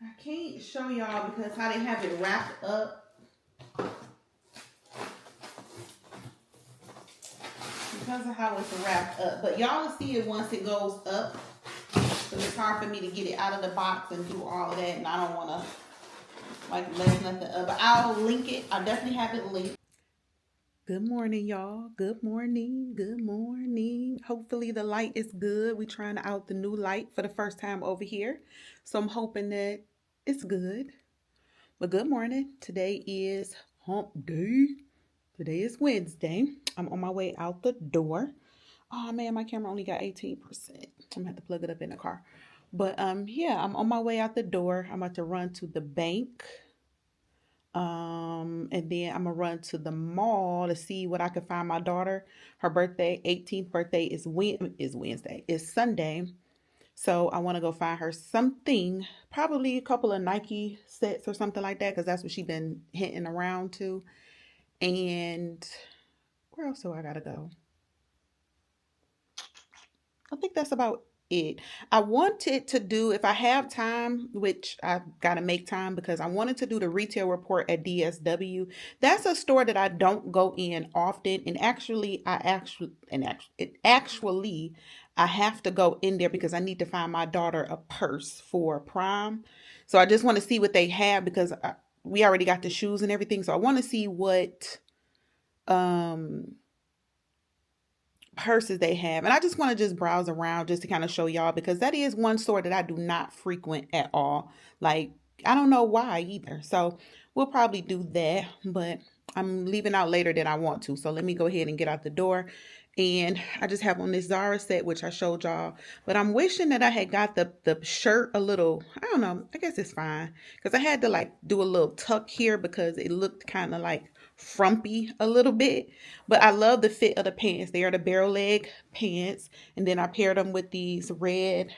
I can't show y'all because how they have it wrapped up. Because of how it's wrapped up. But y'all will see it once it goes up. So it's hard for me to get it out of the box and do all of that. And I don't want to like mess nothing up. But I'll link it. I definitely have it linked. Good morning, y'all. Good morning. Good morning. Hopefully the light is good. We're trying out the new light for the first time over here. So I'm hoping that it's good. But good morning. Today is hump day. Today is Wednesday. I'm on my way out the door. Oh man, my camera only got 18%. I'm gonna have to plug it up in the car. But yeah, I'm on my way out the door. I'm about to run to the bank. And then I'm gonna run to the mall to see what I can find my daughter. Her birthday, 18th birthday is Wednesday. It's Sunday. So I want to go find her something, probably a couple of Nike sets or something like that, because that's what she's been hinting around to. And where else do I gotta go? I think that's about it. I wanted to do, if I have time, which I've got to make time because I wanted to do the retail report at DSW. That's a store that I don't go in often. And actually, I have to go in there because I need to find my daughter a purse for prom. So I just want to see what they have because we already got the shoes and everything. So I want to see what purses they have, and I just want to just browse around just to kind of show y'all because that is one store that I do not frequent at all. Like I don't know why either. So we'll probably do that, but I'm leaving out later than I want to. So let me go ahead and get out the door. And I just have on this Zara set, which I showed y'all, but I'm wishing that I had got the shirt a little, I don't know, I guess it's fine because I had to like do a little tuck here because it looked kind of like frumpy a little bit. But I love the fit of the pants. They are the barrel leg pants, and then I paired them with these red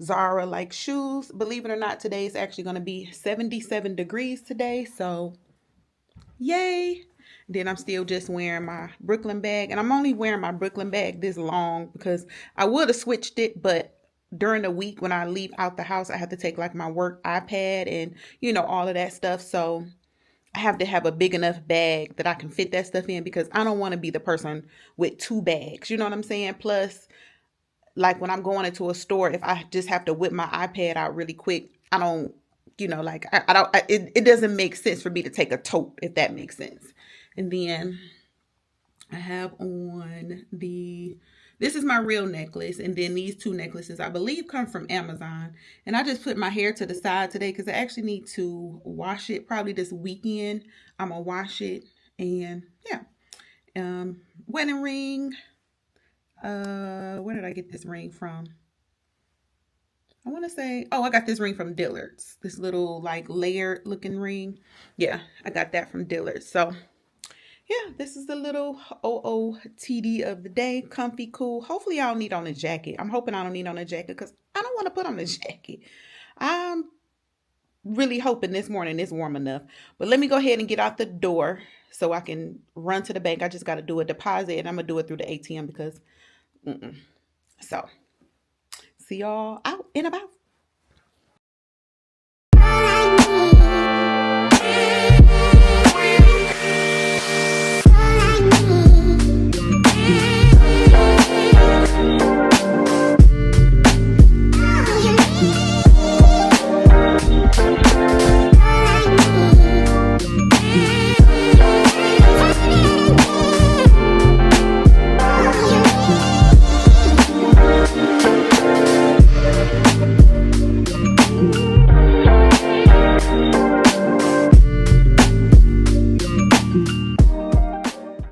Zara like shoes. Believe it or not, today is actually going to be 77 degrees today, so yay. Then I'm still just wearing my Brooklyn bag, and I'm only wearing my Brooklyn bag this long because I would have switched it, but during the week when I leave out the house, I have to take like my work iPad and all of that stuff. So I have to have a big enough bag that I can fit that stuff in because I don't want to be the person with two bags. You know what I'm saying? Plus, like when I'm going into a store, if I just have to whip my iPad out really quick, I don't, it doesn't make sense for me to take a tote, if that makes sense. And then I have on this is my real necklace. And then these two necklaces, I believe, come from Amazon. And I just put my hair to the side today because I actually need to wash it probably this weekend. I'm going to wash it And yeah, wedding ring. Where did I get this ring from? I want to say, oh, I got this ring from Dillard's. This little like layered looking ring. Yeah, I got that from Dillard's. So yeah, this is the little OOTD of the day. Comfy, cool. Hopefully I don't need on a jacket. I'm hoping I don't need on a jacket because I don't want to put on a jacket. I'm really hoping this morning it's warm enough. But let me go ahead and get out the door so I can run to the bank. I just got to do a deposit and I'm going to do it through the ATM because, So, see y'all out and about.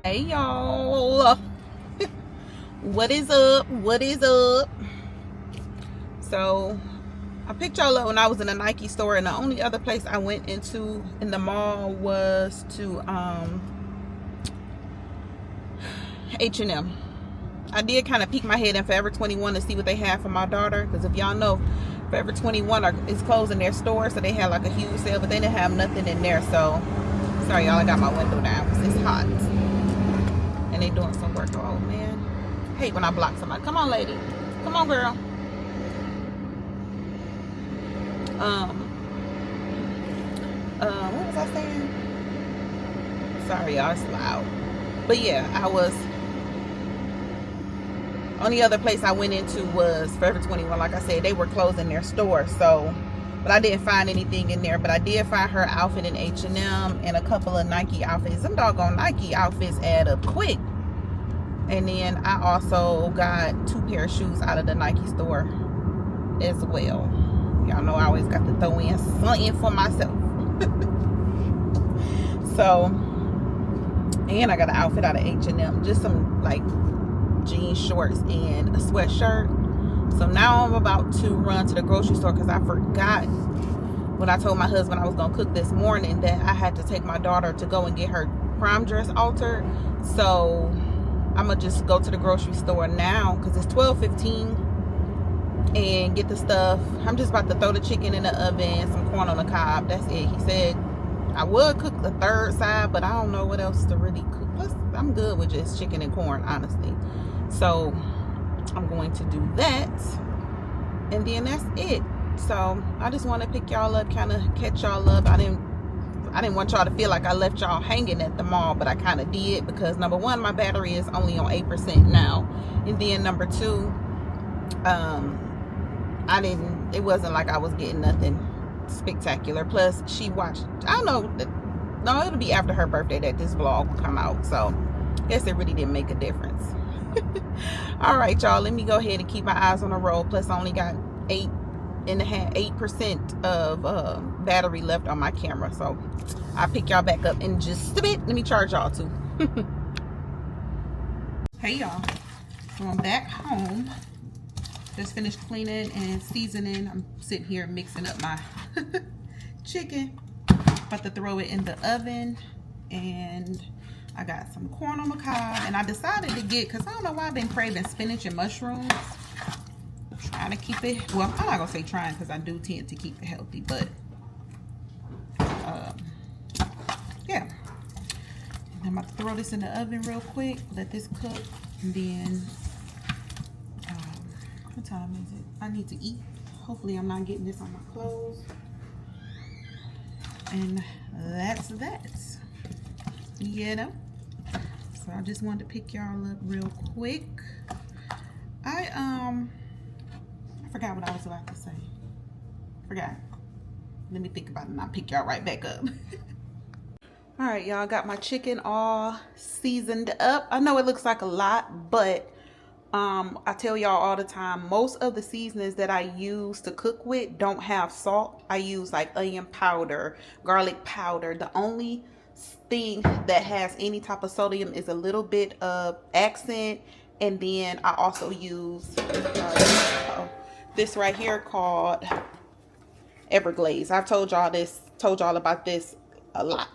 Hey y'all, what is up? What is up? So I picked y'all up when I was in a Nike store, and the only other place I went into in the mall was to H&M. I did kind of peek my head in Forever 21 to see what they had for my daughter, because if y'all know, Forever 21 is closing their store, so they had like a huge sale, but they didn't have nothing in there. So sorry y'all, I got my window down because it's hot and they doing some work. Oh man, I hate when I block somebody. Come on lady, come on girl. What was I saying? Sorry y'all, it's loud. But yeah, I was, only other place I went into was Forever 21. Like I said, they were closing their store, so, but I didn't find anything in there. But I did find her outfit in H&M and a couple of Nike outfits. Them doggone Nike outfits add up quick. And then I also got 2 pair of shoes out of the Nike store as well. Y'all know I always got to throw in something for myself. So, and I got an outfit out of H&M, just some like jean shorts and a sweatshirt. So now I'm about to run to the grocery store because I forgot when I told my husband I was gonna cook this morning that I had to take my daughter to go and get her prom dress altered. So I'm gonna just go to the grocery store now because it's 12:15 and get the stuff. I'm just about to throw the chicken in the oven, some corn on the cob. That's it. He said I would cook the third side, but I don't know what else to really cook. Plus, I'm good with just chicken and corn, honestly. So I'm going to do that, and then that's it. So I just want to pick y'all up, kind of catch y'all up. I didn't want y'all to feel like I left y'all hanging at the mall, but I kind of did because number one, my battery is only on 8% now, and then number two, it wasn't like I was getting nothing spectacular. Plus she watched, I don't know, no, it'll be after her birthday that this vlog will come out, so I guess it really didn't make a difference. All right y'all, let me go ahead and keep my eyes on the road. Plus I only got 8% of battery left on my camera, so I'll pick y'all back up in just a bit. Let me charge y'all too. Hey y'all, so I'm back home. Just finished cleaning and seasoning. I'm sitting here mixing up my chicken. About to throw it in the oven, and I got some corn on the cob, and I decided to get, because I don't know why I've been craving spinach and mushrooms. I'm trying to keep it, well, I'm not gonna say trying because I do tend to keep it healthy, but yeah. And I'm about to throw this in the oven real quick, let this cook, and then what time is it? I need to eat. Hopefully I'm not getting this on my clothes. And that's that. You know? So I just wanted to pick y'all up real quick. I forgot what I was about to say. Forgot. Let me think about it and I'll pick y'all right back up. All right, y'all, got my chicken all seasoned up. I know it looks like a lot, but I tell y'all all the time, most of the seasonings that I use to cook with don't have salt. I use like onion powder, garlic powder. The only thing that has any type of sodium is a little bit of accent. And then I also use this right here called Everglaze. I've told y'all about this a lot.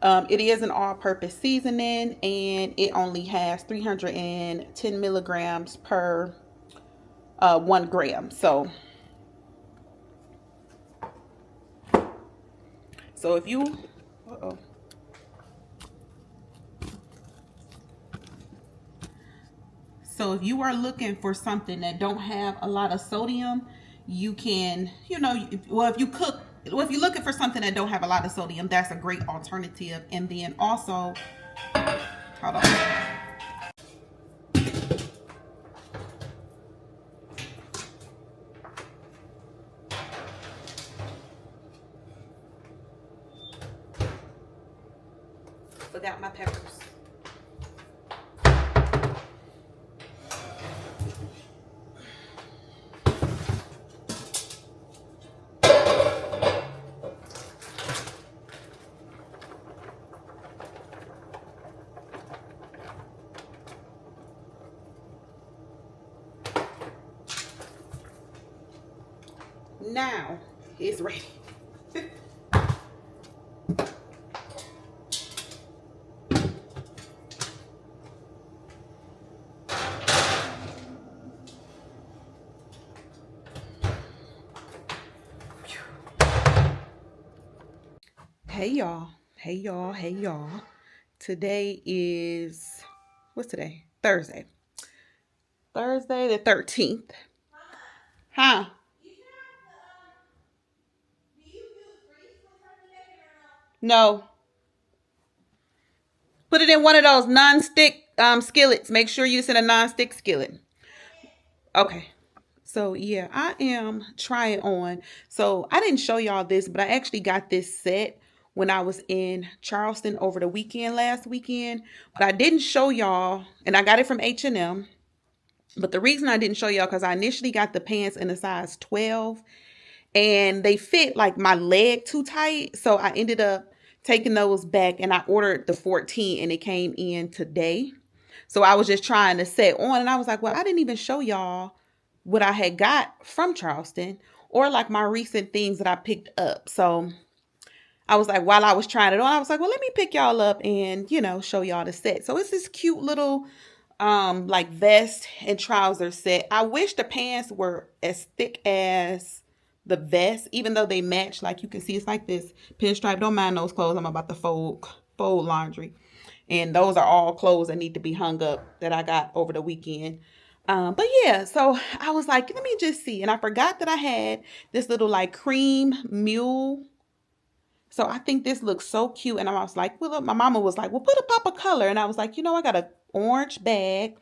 It is an all-purpose seasoning, and it only has 310 milligrams per 1 gram. So if you, so if you are looking for something that don't have a lot of sodium, you can, if you're looking for something that don't have a lot of sodium, that's a great alternative. And then also, hold on. Forgot my peppers. Now it's ready. Hey y'all. Hey y'all. Hey y'all. Today is, what's today? Thursday. Thursday the 13th. Huh? No. Put it in one of those non-stick skillets. Make sure you use in a non-stick skillet. Okay. So yeah, I am trying on. So I didn't show y'all this, but I actually got this set when I was in Charleston over the weekend last weekend. But I didn't show y'all, and I got it from H&M. But the reason I didn't show y'all because I initially got the pants in a size 12, and they fit like my leg too tight. So I ended up taking those back, and I ordered the 14, and it came in today. So I was just trying to set on, and I was like, well, I didn't even show y'all what I had got from Charleston or like my recent things that I picked up. So I was like, while I was trying it on, I was like, well, let me pick y'all up and, show y'all the set. So it's this cute little like vest and trouser set. I wish the pants were as thick as the vest, even though they match. Like you can see, it's like this pinstripe. Don't mind those clothes. I'm about to fold laundry. And those are all clothes that need to be hung up that I got over the weekend. But yeah, so I was like, let me just see. And I forgot that I had this little like cream mule. So I think this looks so cute. And I was like, well, my mama was like, well, put a pop of color. And I was like, I got an orange bag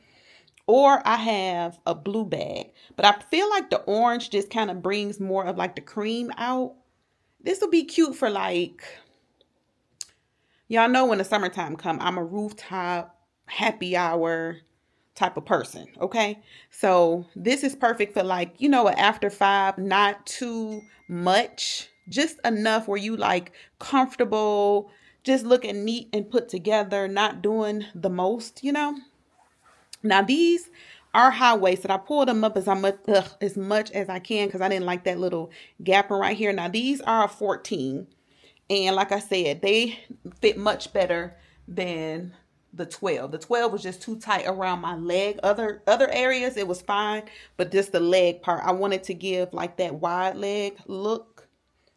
or I have a blue bag. But I feel like the orange just kind of brings more of like the cream out. This will be cute for like, y'all know when the summertime come, I'm a rooftop happy hour type of person. Okay. So this is perfect for like, an after 5, not too much, just enough where you like comfortable, just looking neat and put together, not doing the most, Now these are high waisted. I pulled them up as much as I can because I didn't like that little gap right here. Now these are a 14. And like I said, they fit much better than the 12. The 12 was just too tight around my leg. Other areas, it was fine. But just the leg part, I wanted to give like that wide leg look,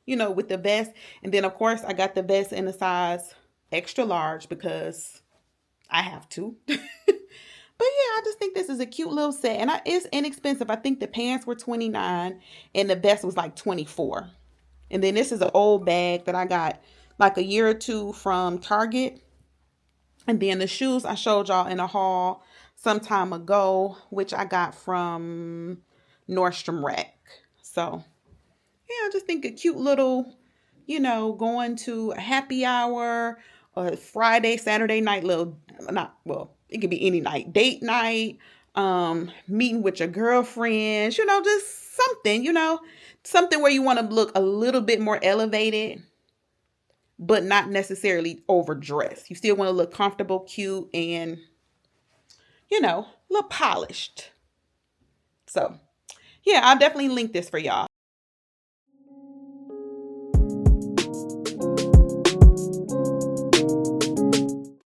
with the vest. And then, of course, I got the vest in a size extra large because I have to. But yeah, I just think this is a cute little set. And it's inexpensive. I think the pants were $29 and the vest was like $24. And then this is an old bag that I got like a year or two from Target. And then the shoes I showed y'all in a haul some time ago, which I got from Nordstrom Rack. So yeah, I just think a cute little, going to a happy hour or Friday, Saturday night it could be any night, date night, meeting with your girlfriends, just something, something where you want to look a little bit more elevated. but not necessarily overdressed. You still want to look comfortable, cute, and, you know, look polished. So, yeah, I'll definitely link this for y'all.